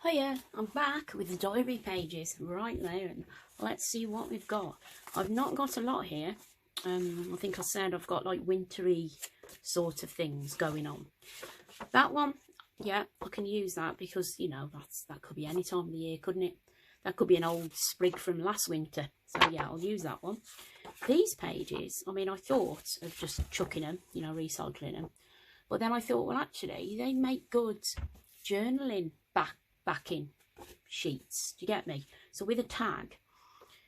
Hiya, I'm back with the diary pages right now, and let's see what we've got. I've not got a lot here. I think I said I've got like wintry sort of things going on. That one, yeah, I can use that because, you know, that could be any time of the year, couldn't it? That could be an old sprig from last winter. So yeah, I'll use that one. These pages, I mean, I thought of just chucking them, you know, recycling them. But then I thought, well, actually, they make good journaling backing sheets. Do you get me? So with a tag,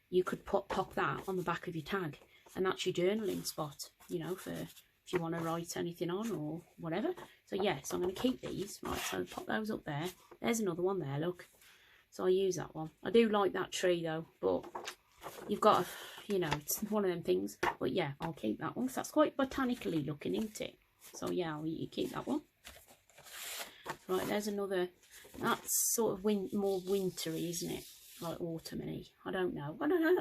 you could pop that on the back of your tag, and that's your journaling spot, you know, for if you want to write anything on or whatever. So yes, I'm going to keep these. Right, so pop those up there. There's another one there, look. So I use that one. I do like that tree though, but you've got to, you know, it's one of them things. But yeah, I'll keep that one because that's quite botanically looking, isn't it? So yeah, I'll keep that one. Right, there's another. That's sort of more wintry, isn't it? Like autumny. I don't know.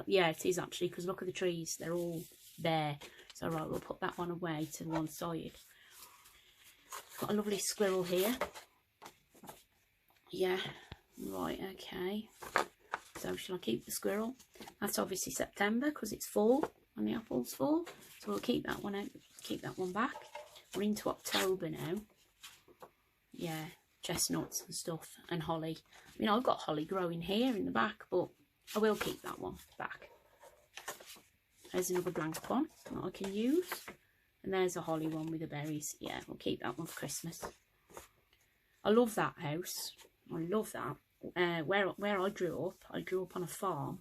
Yeah, it is actually, because look at the trees. They're all bare. So right, we'll put that one away to one side. Got a lovely squirrel here. Yeah. Right, okay. So shall I keep the squirrel? That's obviously September because it's fall and the apples fall. So we'll keep that one out. Keep that one back. We're into October now. Yeah. Chestnuts and stuff, and holly. I mean, I've got holly growing here in the back, but I will keep that one back. There's another blank one that I can use, and there's a holly one with the berries. Yeah, we'll keep that one for Christmas. I love that house. I love that. Where I grew up on a farm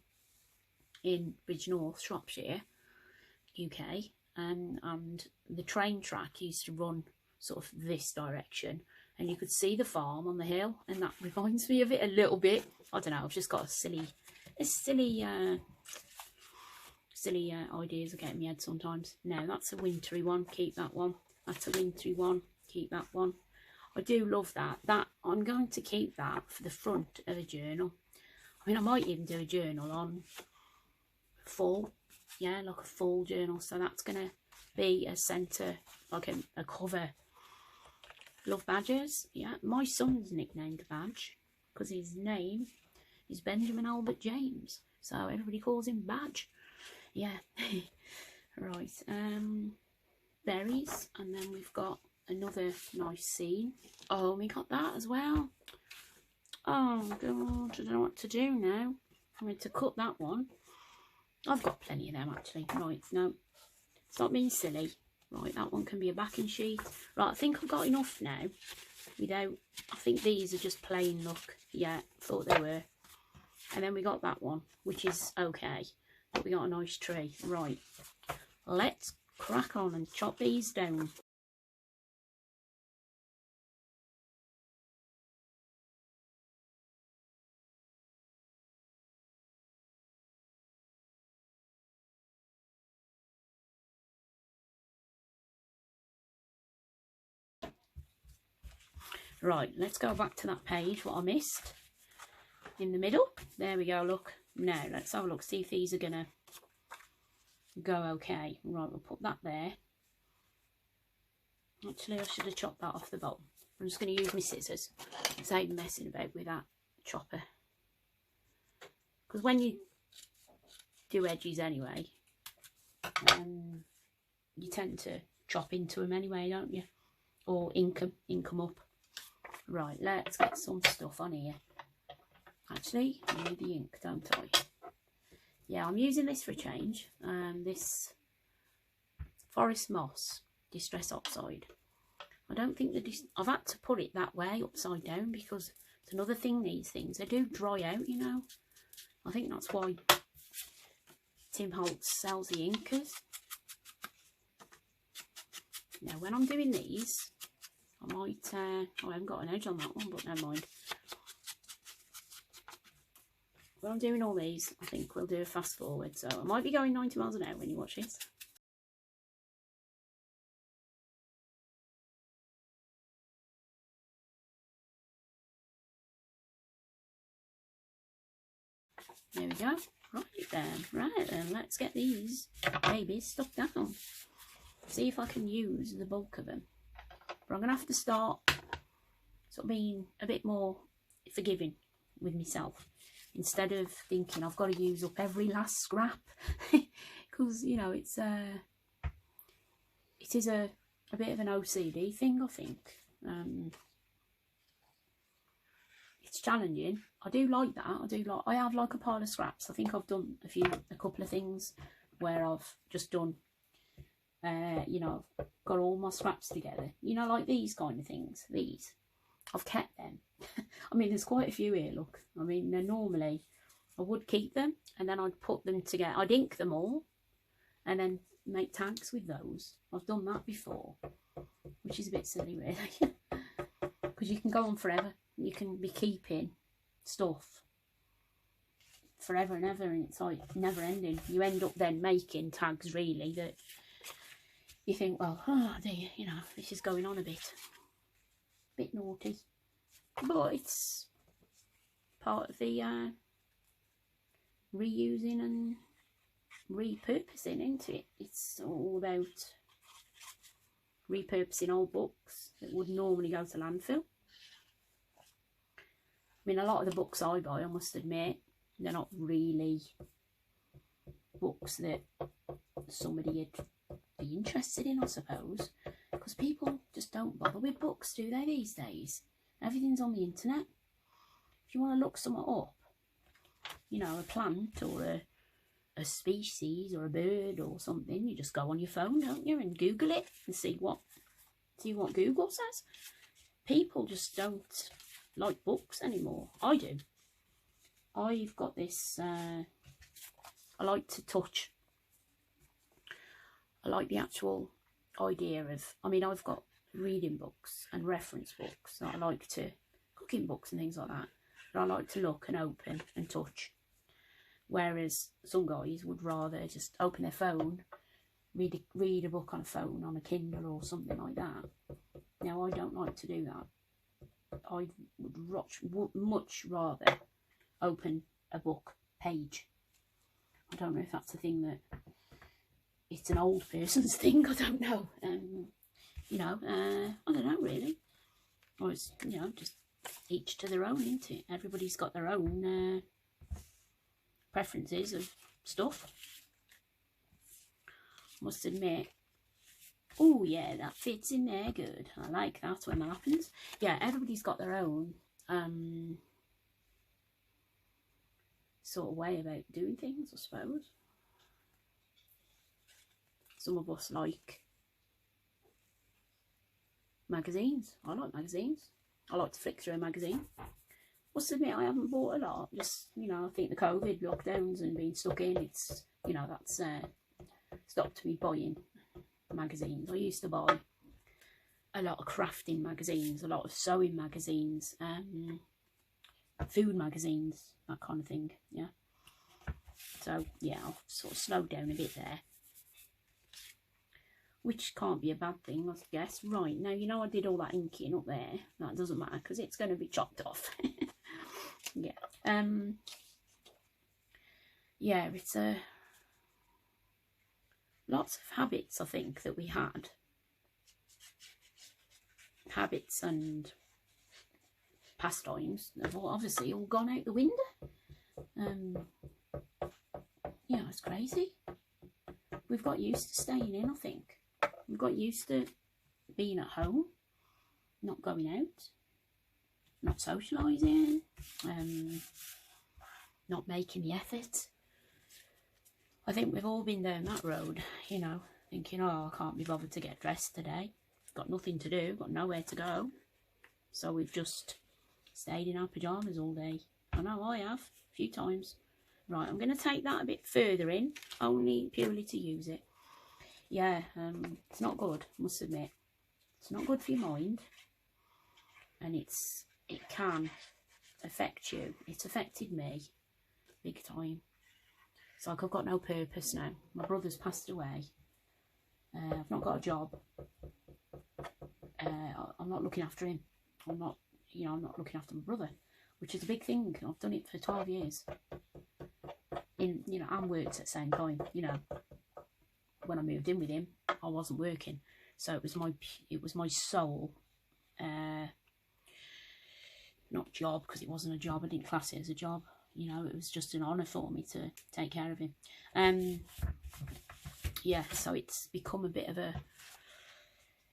in Bridgnorth, Shropshire, UK, and the train track used to run sort of this direction. And you could see the farm on the hill, and that reminds me of it a little bit. I don't know, I've just got silly ideas I get in my head sometimes. No, that's a wintry one, keep that one. That's a wintry one, keep that one. I do love that. I'm going to keep that for the front of a journal. I mean, I might even do a journal on fall. Yeah, like a fall journal. So that's going to be a centre, like a cover. Love badgers. Yeah, my son's nicknamed Badge because his name is Benjamin Albert James, so everybody calls him Badge. Yeah. Right, berries, and then we've got another nice scene. Oh, we got that as well. Oh god, I don't know what to do now. I'm going to cut that one. I've got plenty of them actually. Right, no, stop being silly. Right, that one can be a backing sheet. Right, I think I've got enough now. Without, I think these are just plain look. Yeah, thought they were. And then we got that one, which is okay. But we got a nice tree. Right, let's crack on and chop these down. Right, let's go back to that page, what I missed. In the middle. There we go, look. Now, let's have a look, see if these are going to go okay. Right, we'll put that there. Actually, I should have chopped that off the bottom. I'm just going to use my scissors. Save messing about with that chopper. Because when you do edges anyway, you tend to chop into them anyway, don't you? Or ink them up. Right, let's get some stuff on here. Actually, I need the ink, don't I? Yeah, I'm using this for a change. This Forest Moss Distress Oxide. I don't think I've had to put it that way, upside down, because it's another thing, these things. They do dry out, you know. I think that's why Tim Holtz sells the inkers. Now, when I'm doing these, I might, oh, I haven't got an edge on that one, but never mind. When I'm doing all these, I think we'll do a fast forward. So I might be going 90 miles an hour when you watch this. There we go. Right then, let's get these babies stuck down. See if I can use the bulk of them. But I'm going to have to start sort of being a bit more forgiving with myself, instead of thinking I've got to use up every last scrap, because you know it is a bit of an OCD thing, I think. It's challenging. I do like that. I have like a pile of scraps. I think I've done a couple of things where I've just done, you know, got all my scraps together. You know, like these kind of things. These, I've kept them. I mean, there's quite a few here. Look, I mean, normally I would keep them and then I'd put them together. I'd ink them all and then make tags with those. I've done that before, which is a bit silly, really, because you can go on forever. You can be keeping stuff forever and ever, and it's like never ending. You end up then making tags, really, that you think, well, oh dear, you know, this is going on a bit naughty, but it's part of the reusing and repurposing, isn't it? It's all about repurposing old books that would normally go to landfill. I mean, a lot of the books I buy, I must admit, they're not really books that somebody would be interested in, I suppose, because people just don't bother with books, do they, these days? Everything's on the internet. If you want to look something up, you know, a plant or a species or a bird or something, you just go on your phone, don't you, and Google it and see what Google says. People just don't like books anymore. I do. I've got this, I like to touch. I like the actual idea of, I mean, I've got reading books and reference books that I like to, cooking books and things like that I like to look and open and touch. Whereas some guys would rather just open their phone, read a book on a phone, on a Kindle or something like that. Now, I don't like to do that. I would much rather open a book page. I don't know if that's a thing that it's an old person's thing. I don't know. You know, I don't know really. Or it's, you know, just each to their own, isn't it? Everybody's got their own preferences of stuff. Must admit. Oh yeah, that fits in there good. I like that when that happens. Yeah, everybody's got their own sort of way about doing things, I suppose. Some of us like magazines. I like magazines. I like to flick through a magazine. Must admit, I haven't bought a lot. Just, you know, I think the COVID lockdowns and being stuck in, it's, you know, that's stopped me buying magazines. I used to buy a lot of crafting magazines, a lot of sewing magazines, food magazines, that kind of thing. Yeah. So yeah, I've sort of slowed down a bit there, which can't be a bad thing, I guess. Right, now, you know, I did all that inking up there. That doesn't matter because it's going to be chopped off. Yeah. Yeah, it's lots of habits, I think, that we had. Habits and pastimes have obviously all gone out the window. Yeah, it's crazy. We've got used to staying in, I think. We've got used to being at home, not going out, not socialising, not making the effort. I think we've all been down that road, you know, thinking, oh, I can't be bothered to get dressed today. Got nothing to do, got nowhere to go. So we've just stayed in our pyjamas all day. I know I have, a few times. Right, I'm going to take that a bit further in, only purely to use it. Yeah, it's not good, I must admit. It's not good for your mind. And it can affect you. It's affected me big time. It's like I've got no purpose now. My brother's passed away. I've not got a job. I'm not looking after him. I'm not, you know, I'm not looking after my brother, which is a big thing. I've done it for 12 years. You know, and worked at the same time. You know, when I moved in with him, I wasn't working, so it was my sole not job, because it wasn't a job, I didn't class it as a job, you know, it was just an honour for me to take care of him. Yeah, so it's become a bit of a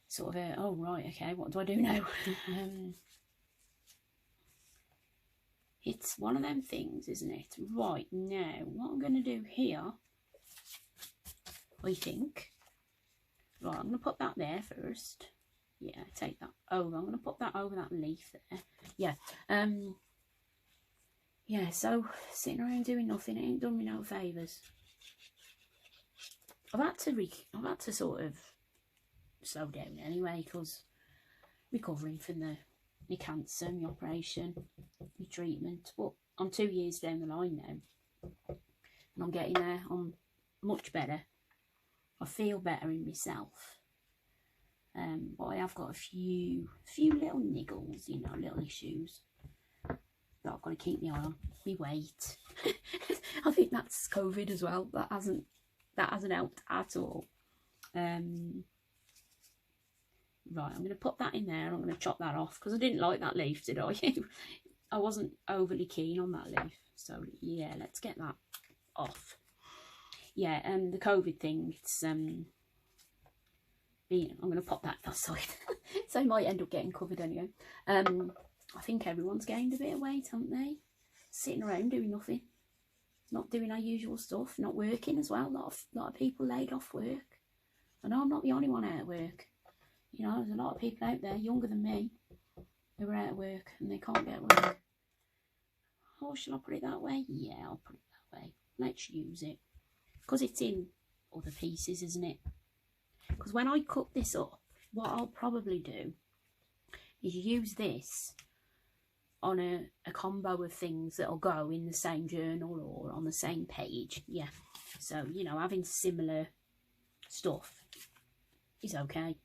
sort of a, oh right, okay, what do I do now? It's one of them things, isn't it? Right, now what I'm going to do here, I think, right, I'm going to put that there first. Yeah, take that over. I'm going to put that over that leaf there. Yeah. Yeah, so sitting around doing nothing, it ain't done me no favours. I've had to sort of slow down anyway, because recovering from my cancer, my operation, my treatment. But I'm 2 years down the line now, and I'm getting there. I'm much better. I feel better in myself. But I have got a few little niggles, you know, little issues that I've got to keep my eye on. My weight. I think that's COVID as well. That hasn't helped at all. Right, I'm going to put that in there. I'm going to chop that off, because I didn't like that leaf, did I? I wasn't overly keen on that leaf. So yeah, let's get that off. Yeah, the COVID thing, it's I'm going to pop that aside. So I might end up getting covered anyway. I think everyone's gained a bit of weight, haven't they? Sitting around doing nothing, not doing our usual stuff, not working as well. A lot of people laid off work. I know I'm not the only one out of work. You know, there's a lot of people out there younger than me who are out of work and they can't get work. Oh, shall I put it that way? Yeah, I'll put it that way. Let's use it, because it's in other pieces, isn't it? Because when I cut this up, what I'll probably do is use this on a combo of things that'll go in the same journal or on the same page. Yeah, so, you know, having similar stuff is okay.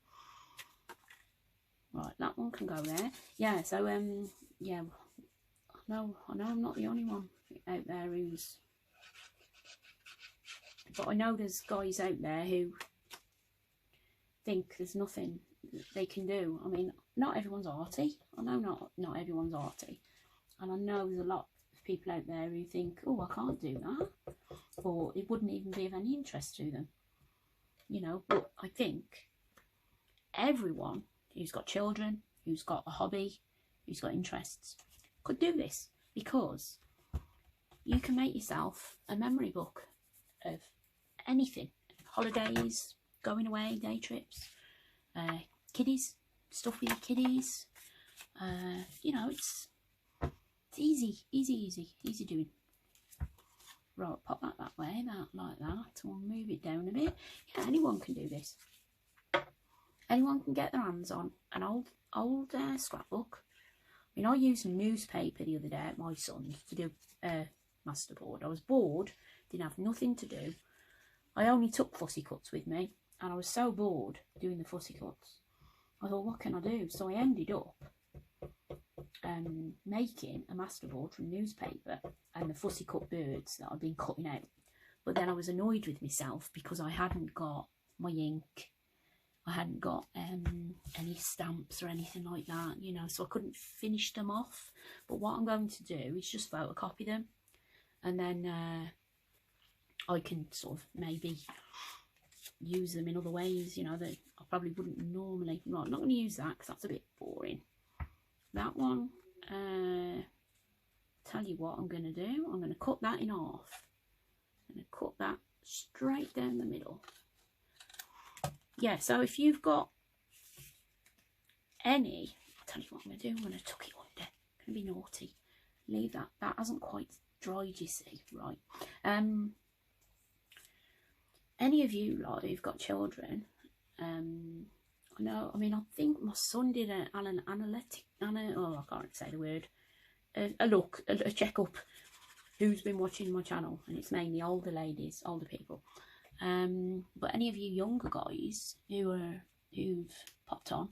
Right, that one can go there. Yeah, so yeah, I know I'm not the only one out there who's, but I know there's guys out there who think there's nothing they can do. I mean, not everyone's arty. I know not everyone's arty, and I know there's a lot of people out there who think, oh, I can't do that, or it wouldn't even be of any interest to them, you know. But I think everyone who's got children, who's got a hobby, who's got interests, could do this, because you can make yourself a memory book of anything. Holidays, going away, day trips, kiddies, stuff with your kiddies. You know, it's easy doing. Right, pop that way, like that. We'll move it down a bit. Yeah, anyone can do this. Anyone can get their hands on an old scrapbook. I mean, I used newspaper the other day at my son's to do masterboard. I was bored, didn't have nothing to do. I only took fussy cuts with me, and I was so bored doing the fussy cuts. I thought, what can I do? So I ended up making a masterboard from newspaper and the fussy cut birds that I'd been cutting out. But then I was annoyed with myself because I hadn't got my ink. I hadn't got any stamps or anything like that, you know, so I couldn't finish them off. But what I'm going to do is just photocopy them, and then I can sort of maybe use them in other ways, you know, that I probably wouldn't normally. Right, I'm not going to use that because that's a bit boring. That one, tell you what I'm going to do. I'm going to cut that in half. I'm going to cut that straight down the middle. Yeah, so if you've got any, I'll tell you what I'm going to do. I'm going to tuck it under. I'm going to be naughty. Leave that. That hasn't quite dried, you see. Right. Any of you lot who've got children, I know, I mean, I think my son did I can't say the word, a check-up, who's been watching my channel, and it's mainly older ladies, older people. But any of you younger guys who've popped on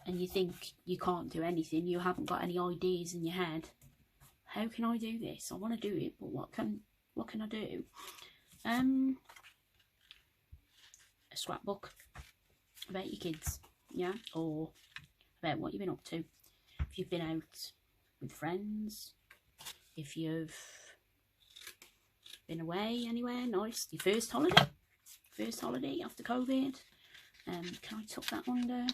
and you think you can't do anything, you haven't got any ideas in your head, how can I do this? I want to do it, but what can I do? A scrapbook about your kids, yeah, or about what you've been up to. If if you've been out with friends, if you've been away anywhere nice, your first holiday after COVID. Can I tuck that under?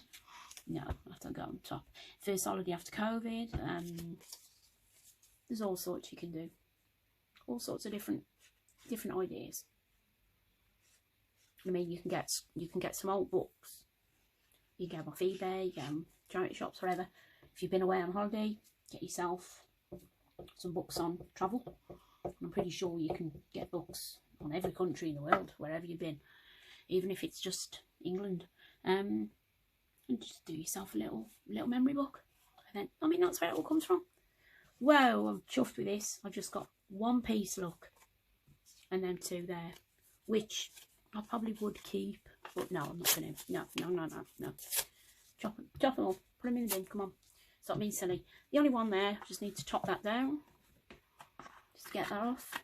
No, that don't go on top. First holiday after COVID. There's all sorts you can do, all sorts of different ideas. I mean, you can get some old books. You can get them off eBay, you get them charity shops, wherever. If you've been away on holiday, get yourself some books on travel. I'm pretty sure you can get books on every country in the world, wherever you've been, even if it's just England. And just do yourself a little memory book. And then, I mean, that's where it all comes from. Whoa, I'm chuffed with this. I've just got one piece, look, and then two there, which I probably would keep, but no, I'm not going to. No. Chop them all. Put them in the bin. Come on. Stop being silly. The only one there, just need to top that down. Just to get that off.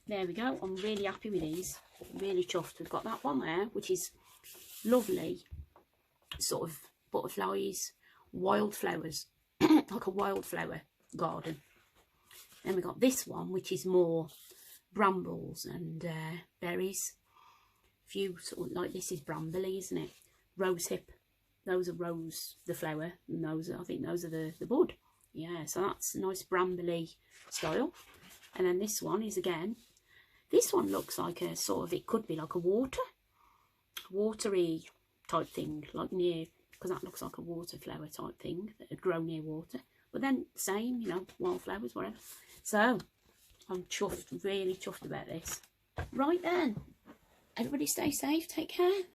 There we go. I'm really happy with these. Really chuffed. We've got that one there, which is lovely. Sort of butterflies, wildflowers, like a wildflower garden. Then we got this one, which is more brambles and berries. A few sort of, like, this is brambly, isn't it? Rosehip. Those are rose, the flower, and those are, I think those are the bud. Yeah, so that's a nice brambly style. And then this one is, again, this one looks like a sort of, it could be like a watery type thing, like near, because that looks like a water flower type thing that would grow near water. But then same, you know, wildflowers, whatever. So I'm chuffed, really chuffed about this. Right then, everybody stay safe, take care.